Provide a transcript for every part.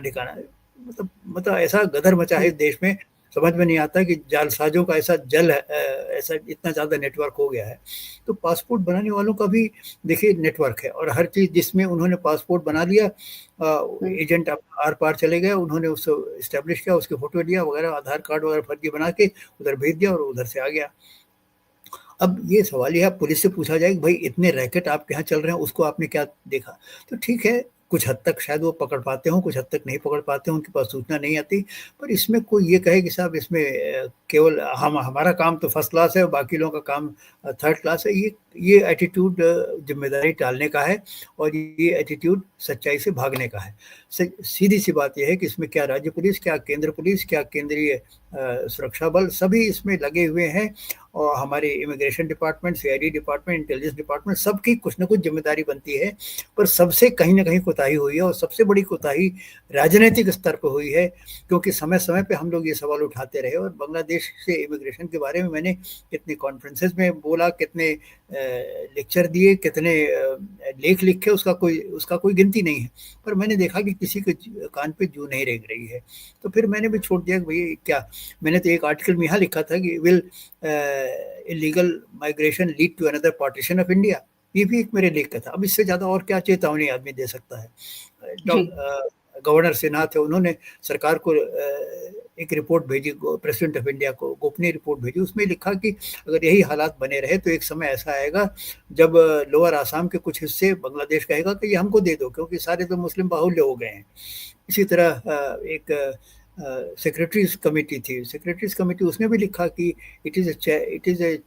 ठिकाना है। मतलब ऐसा गदर मचा है इस देश में, समझ में नहीं आता कि जालसाजों का ऐसा ऐसा इतना ज़्यादा नेटवर्क हो गया है। तो पासपोर्ट बनाने वालों का भी देखिए नेटवर्क है, और हर चीज़ जिसमें उन्होंने पासपोर्ट बना लिया, एजेंट आर पार चले गए, उन्होंने उसको इस्टेब्लिश किया, उसकी फ़ोटो लिया वगैरह, आधार कार्ड वगैरह फर्जी बना के उधर भेज दिया और उधर से आ गया। अब ये सवाल ये है, पुलिस से पूछा जाए कि भाई इतने रैकेट आपके यहाँ चल रहे हैं, उसको आपने क्या देखा? तो ठीक है, कुछ हद तक शायद वो पकड़ पाते हों, कुछ हद तक नहीं पकड़ पाते हों, उनके पास सूचना नहीं आती। पर इसमें कोई ये कहे कि साहब इसमें केवल हमारा काम तो फर्स्ट क्लास है और बाकी लोगों का काम थर्ड क्लास है, ये एटीट्यूड ज़िम्मेदारी टालने का है, और ये एटीट्यूड सच्चाई से भागने का है। सीधी सी बात ये है कि इसमें क्या राज्य पुलिस, क्या केंद्र पुलिस, क्या केंद्रीय सुरक्षा बल, सभी इसमें लगे हुए हैं, और हमारे immigration department, CID department, intelligence department, सबकी कुछ ना कुछ जिम्मेदारी बनती है। पर सबसे कहीं ना कहीं कोताही हुई है, और सबसे बड़ी कोताही राजनीतिक स्तर पर हुई है, क्योंकि समय समय पे हम लोग ये सवाल उठाते रहे, और बांग्लादेश से इमिग्रेशन के बारे में मैंने कितने कॉन्फ्रेंसेस में बोला, कितने लेक्चर दिए, कितने लेख लिखे, उसका कोई गिनती नहीं है। पर मैंने देखा कि किसी के कान पे जू नहीं रेंग रही है, तो फिर मैंने भी छोड़ दिया कि भाई क्या। मैंने तो एक आर्टिकल में यहाँ लिखा था कि will illegal migration lead to another partition of India, ये भी एक मेरे लेख का था। अब इससे ज़्यादा और क्या चेतावनी आदमी दे सकता है? गवर्नर सिन्हा थे, उन्होंने सरकार को एक रिपोर्ट भेजी, प्रेसिडेंट ऑफ इंडिया को गोपनीय रिपोर्ट भेजी, उसमें लिखा कि अगर यही हालात बने रहे तो एक समय ऐसा आएगा जब लोअर आसाम के कुछ हिस्से बांग्लादेश कहेगा कि ये हमको दे दो, क्योंकि सारे तो मुस्लिम बाहुल्य हो गए हैं। इसी तरह एक सेक्रेटरीज कमेटी थी, सेक्रेटरीज कमेटी, उसने भी लिखा कि it is a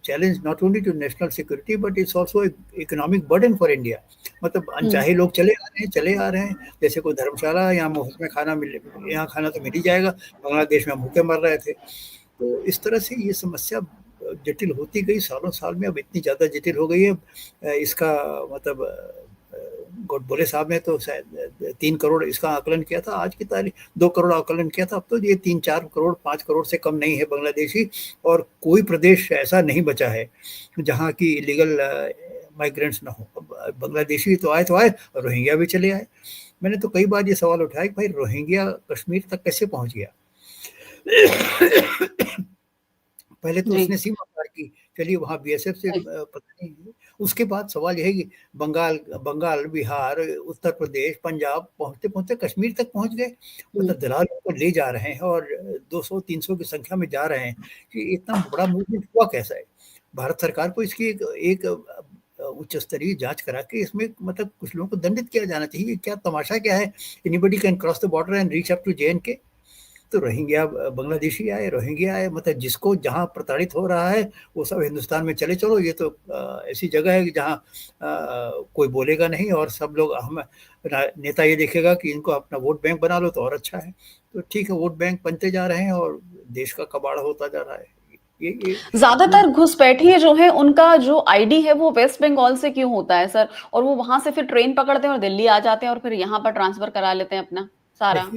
challenge not only to national security but it's also economic burden for India. मतलब अनचाहे लोग चले आ रहे हैं, जैसे कोई धर्मशाला या मुफ्त में खाना मिले, यहाँ खाना तो मिल ही जाएगा, बांग्लादेश में हम भूखे मर रहे थे। तो इस तरह से ये समस्या जटिल होती गई सालों साल में, अब इतनी ज़्यादा जटिल हो गई है। इसका मतलब गोडबोले साहब ने तो शायद 3 करोड़ इसका आकलन किया था, आज की तारीख 2 करोड़ आकलन किया था, अब तो ये 3-4 करोड़ 5 करोड़ से कम नहीं है बांग्लादेशी, और कोई प्रदेश ऐसा नहीं बचा है जहाँ की इलीगल माइग्रेंट्स ना हो। बांग्लादेशी तो आए, रोहिंग्या भी चले आए। मैंने तो कई बार ये सवाल उठाया कि भाई रोहिंग्या कश्मीर तक कैसे पहुंच गया? पहले तो उसने सीमा पार की, चलिए वहाँ बीएसएफ से पता नहीं। उसके बाद सवाल यह है कि बंगाल, बिहार, उत्तर प्रदेश, पंजाब, पहुँचते-पहुँचते कश्मीर तक पहुँच गए। मतलब दलालों को ले जा रहे हैं और 200-300 की संख्या में जा रहे हैं, कि इतना बड़ा मूवमेंट हुआ कैसा है? भारत सरकार को इसकी एक उच्च स्तरीय जाँच करा के इसमें मतलब कुछ लोगों को दंडित किया जाना चाहिए। क्या तमाशा क्या है? Anybody can cross the border and reach up to J and K. तो रोहिंग्या बांग्लादेशी आए, रोहिंग्या आए, मतलब जिसको जहाँ प्रताड़ित हो रहा है वो सब हिंदुस्तान में चले चलो। ये तो ऐसी जगह है कि जहाँ कोई बोलेगा नहीं, और सब लोग हम नेता ये देखेगा कि इनको अपना वोट बैंक बना लो तो और अच्छा है। तो ठीक है, वोट बैंक बनते जा रहे हैं और देश का कबाड़ होता जा रहा है। ये ज्यादातर घुसपैठिए जो है उनका जो आईडी है वो वेस्ट बंगाल से क्यों होता है सर, और वो वहां से फिर ट्रेन पकड़ते हैं और दिल्ली आ जाते हैं और फिर यहाँ पर ट्रांसफर करा लेते हैं अपना सारा?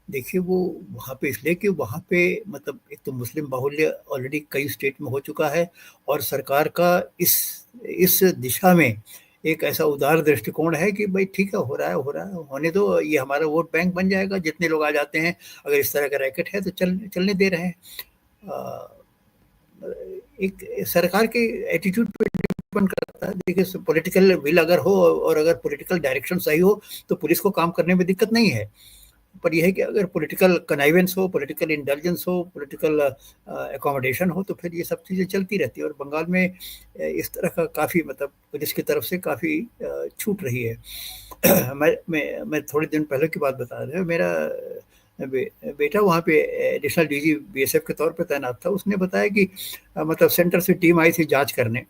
देखिए वो वहाँ पे इसलिए कि वहाँ पे मतलब एक तो मुस्लिम बाहुल्य ऑलरेडी कई स्टेट में हो चुका है, और सरकार का इस दिशा में एक ऐसा उदार दृष्टिकोण है कि भाई ठीक है, हो रहा है, होने दो, ये हमारा वोट बैंक बन जाएगा, जितने लोग आ जाते हैं, अगर इस तरह का रैकेट है तो चलने दे रहे हैं। एक सरकार के एटीट्यूड पे डिपेंड करता है। देखिए पॉलिटिकल विल अगर हो और अगर पॉलिटिकल डायरेक्शन सही हो तो पुलिस को काम करने में दिक्कत नहीं है। पर यह है कि अगर पॉलिटिकल कनाइवेंस हो, पॉलिटिकल इंटेलिजेंस हो, पॉलिटिकल एकोमोडेशन हो, तो फिर ये सब चीज़ें चलती रहती है। और बंगाल में इस तरह का काफ़ी मतलब पुलिस की तरफ से काफ़ी छूट रही है। मैं थोड़े दिन पहले की बात बता रहा हूँ। मेरा बेटा वहाँ पे एडिशनल डीजी बीएसएफ के तौर पे तैनात था। उसने बताया कि मतलब सेंटर से टीम आई थी जांच करने।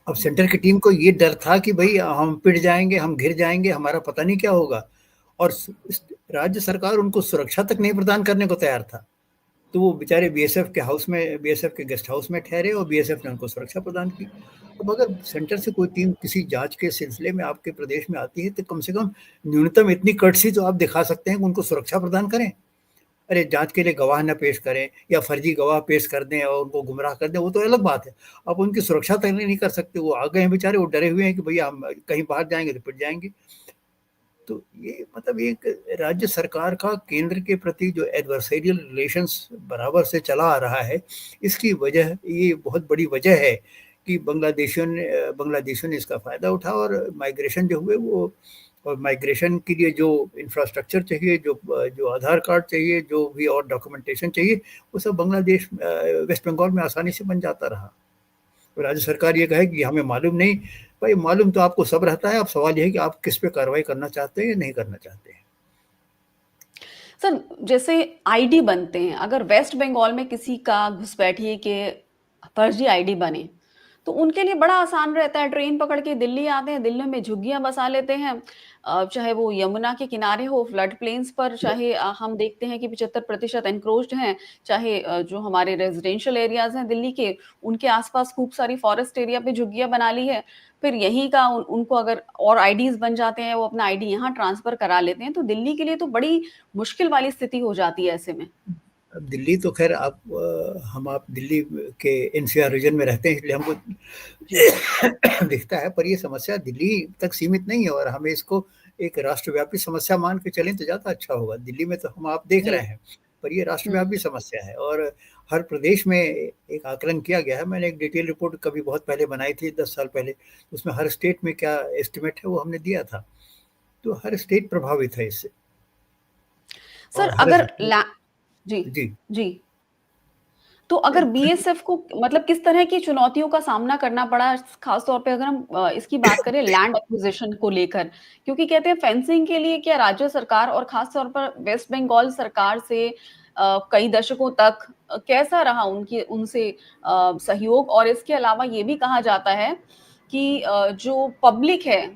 अब सेंटर की टीम को ये डर था कि भाई हम पिट जाएंगे, हम घिर जाएंगे, हमारा पता नहीं क्या होगा, और राज्य सरकार उनको सुरक्षा तक नहीं प्रदान करने को तैयार था। तो वो बेचारे बीएसएफ के गेस्ट हाउस में ठहरे और बीएसएफ ने उनको सुरक्षा प्रदान की। अब अगर सेंटर से कोई टीम किसी जांच के सिलसिले में आपके प्रदेश में आती है तो कम से कम न्यूनतम इतनी कर्टसी तो आप दिखा सकते हैं कि उनको सुरक्षा प्रदान करें। अरे जांच के लिए गवाह न पेश करें या फर्जी गवाह पेश कर दें और उनको गुमराह कर दें, वो तो अलग बात है। आप उनकी सुरक्षा तक नहीं कर सकते। वो आ गए हैं बेचारे, वो डरे हुए हैं कि भैया हम कहीं बाहर जाएंगे तो पिट जाएंगे। तो ये मतलब एक राज्य सरकार का केंद्र के प्रति जो एडवर्सरियल रिलेशंस बराबर से चला आ रहा है, इसकी वजह ये बहुत बड़ी वजह है कि बांग्लादेशियों ने इसका फ़ायदा उठाया और माइग्रेशन जो हुए वो, और माइग्रेशन के लिए जो इंफ्रास्ट्रक्चर चाहिए, जो आधार कार्ड चाहिए, जो भी और डॉक्यूमेंटेशन चाहिए, वो सब वेस्ट बंगाल में आसानी से बन जाता रहा। तो राज्य सरकार ये कहे कि हमें मालूम नहीं, भाई मालूम तो आपको सब रहता है, अब सवाल ये है कि आप किस पे कार्रवाई करना चाहते हैं या नहीं करना चाहते हैं। सर, जैसे आईडी बनते हैं, अगर वेस्ट बंगाल में किसी का घुसपैठिए के फर्जी आईडी बने, तो उनके लिए बड़ा आसान रहता है, ट्रेन पकड़ के दिल्ली आते हैं, दिल्ली में झुग्गियां बसा लेते हैं। चाहे वो यमुना के किनारे हो, फ्लड प्लेन्स पर, चाहे हम देखते हैं कि 75% एनक्रोच्ड हैं, चाहे जो हमारे रेजिडेंशियल एरियाज हैं दिल्ली के, उनके आसपास खूब सारी फॉरेस्ट एरिया पे झुग्गियां बना ली है। फिर यहीं का उनको अगर और आईडीज बन जाते हैं, वो अपना आईडी यहाँ ट्रांसफर करा लेते हैं, तो दिल्ली के लिए तो बड़ी मुश्किल वाली स्थिति हो जाती है ऐसे में। अब दिल्ली तो खैर आप दिल्ली के एनसीआर रीजन में रहते हैं, इसलिए हमको जी। दिखता है, पर ये समस्या दिल्ली तक सीमित नहीं है और हमें इसको एक राष्ट्रव्यापी समस्या मान के चलें तो ज़्यादा अच्छा होगा। दिल्ली में तो हम आप देख जी। रहे हैं, पर ये हम्म। राष्ट्रव्यापी समस्या है और हर प्रदेश में एक आकलन किया गया है। मैंने एक डिटेल रिपोर्ट कभी बहुत पहले बनाई थी, 10 साल पहले, उसमें हर स्टेट में क्या एस्टिमेट है वो हमने दिया था। तो हर स्टेट प्रभावित है इससे सर, और हर अगर जी। जी जी। तो अगर बीएसएफ को मतलब किस तरह की चुनौतियों का सामना करना पड़ा, खास तौर पे अगर हम इसकी बात करें लैंड एक्विजिशन को लेकर, क्योंकि कहते हैं फेंसिंग के लिए क्या राज्य सरकार और खास तौर पर वेस्ट बंगाल सरकार से कई दशकों तक कैसा रहा उनकी उनसे सहयोग, और इसके अलावा ये भी कहा जाता है कि जो पब्लिक है,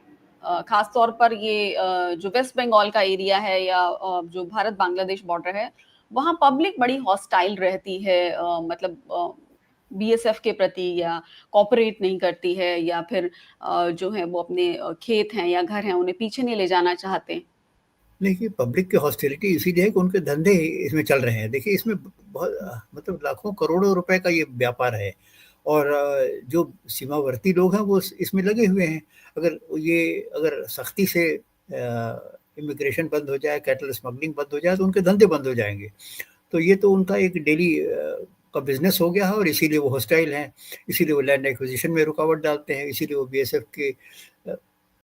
खास तौर पर ये जो वेस्ट बंगाल का एरिया है या जो भारत बांग्लादेश बॉर्डर है, वहाँ पब्लिक बड़ी हॉस्टाइल रहती है, मतलब बीएसएफ के प्रति, या कोऑपरेट नहीं करती है, या फिर जो है वो अपने खेत हैं या घर हैं उन्हें पीछे नहीं ले जाना चाहते। देखिए, पब्लिक की हॉस्टिलिटी इसीलिए है कि उनके धंधे इसमें चल रहे हैं। देखिए, इसमें बहुत मतलब लाखों करोड़ों रुपए का ये व्यापार है और जो सीमावर्ती लोग हैं वो इसमें लगे हुए हैं। अगर सख्ती से इमिग्रेशन बंद हो जाए, कैटल स्मगलिंग बंद हो जाए, तो उनके धंधे बंद हो जाएंगे। तो ये तो उनका एक डेली का बिजनेस हो गया है और इसीलिए वो हॉस्टाइल हैं, इसीलिए वो लैंड एक्विजिशन में रुकावट डालते हैं, इसीलिए वो बीएसएफ के